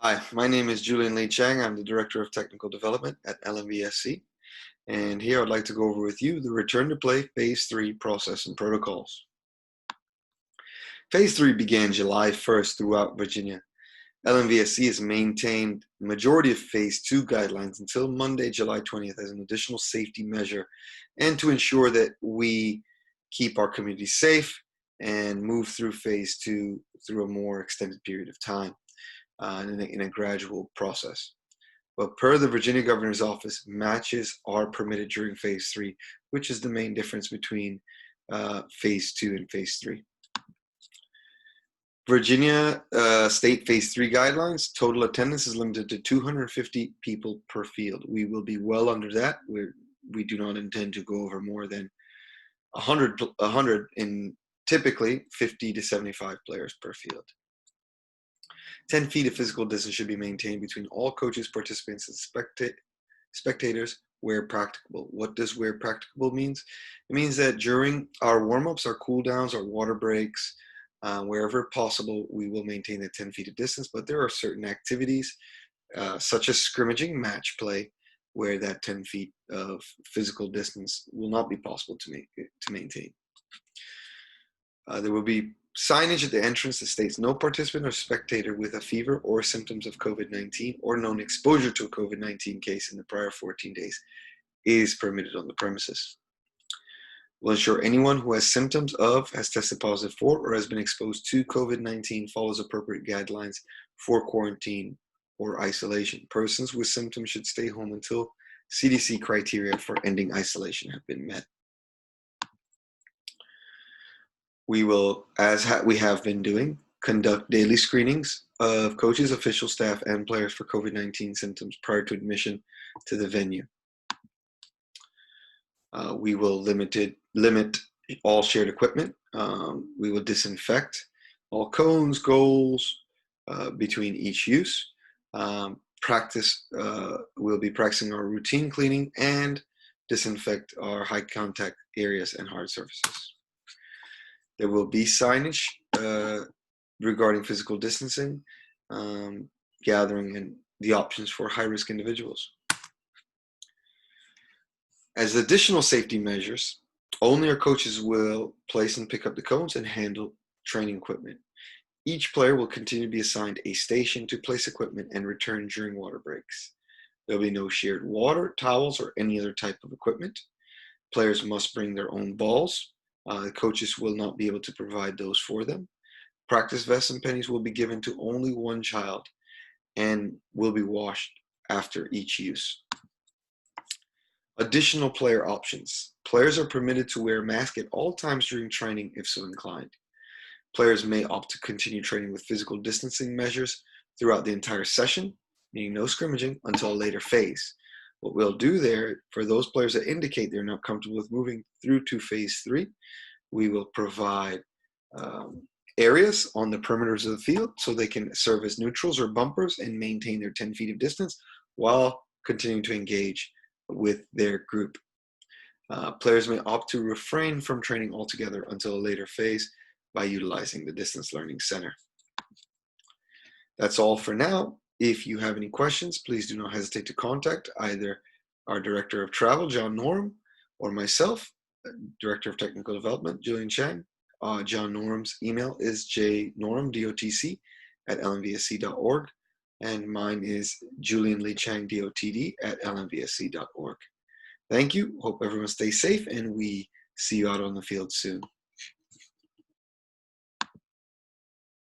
Hi, my name is Julian Lee Chang. I'm the Director of Technical Development at LMVSC, and here I'd like to go over with you the Return to Play Phase 3 process and protocols. Phase 3 began July 1st throughout Virginia. LMVSC has maintained the majority of Phase 2 guidelines until Monday, July 20th as an additional safety measure and to ensure that we keep our community safe and move through Phase 2 through a more extended period of time. In a gradual process. But per the Virginia Governor's Office, matches are permitted during Phase 3, which is the main difference between Phase 2 and Phase 3. Virginia State Phase 3 guidelines, total attendance is limited to 250 people per field. We will be well under that. We do not intend to go over more than 100 in typically 50 to 75 players per field. 10 feet of physical distance should be maintained between all coaches, participants, and spectators where practicable. What does where practicable means? It means that during our warm-ups, our cool-downs, our water breaks, wherever possible, we will maintain the 10 feet of distance, but there are certain activities, such as scrimmaging, match play, where that 10 feet of physical distance will not be possible to maintain. There will be signage at the entrance that states no participant or spectator with a fever or symptoms of COVID-19 or known exposure to a COVID-19 case in the prior 14 days is permitted on the premises. We'll ensure anyone who has symptoms of, has tested positive for, or has been exposed to COVID-19 follows appropriate guidelines for quarantine or isolation. Persons with symptoms should stay home until CDC criteria for ending isolation have been met. We will, as we have been doing, conduct daily screenings of coaches, official staff, and players for COVID-19 symptoms prior to admission to the venue. We will limit all shared equipment. We will disinfect all cones, goals between each use. We'll be practicing our routine cleaning and disinfect our high contact areas and hard surfaces. There will be signage regarding physical distancing, gathering, and the options for high-risk individuals. As additional safety measures, only our coaches will place and pick up the cones and handle training equipment. Each player will continue to be assigned a station to place equipment and return during water breaks. There will be no shared water, towels, or any other type of equipment. Players must bring their own balls. The coaches will not be able to provide those for them. Practice vests and pennies will be given to only one child and will be washed after each use. Additional player options. Players are permitted to wear a mask at all times during training if so inclined. Players may opt to continue training with physical distancing measures throughout the entire session, meaning no scrimmaging until a later phase. What we'll do there, for those players that indicate they're not comfortable with moving through to Phase 3, we will provide areas on the perimeters of the field so they can serve as neutrals or bumpers and maintain their 10 feet of distance while continuing to engage with their group. Players may opt to refrain from training altogether until a later phase by utilizing the Distance Learning Center. That's all for now. If you have any questions, please do not hesitate to contact either our Director of Travel, John Norum, or myself, Director of Technical Development, Julian Chang. John Norum's email is jnorumdotc@lmvsc.org, and mine is julianleechangdotd@lmvsc.org. Thank you. Hope everyone stays safe, and we see you out on the field soon.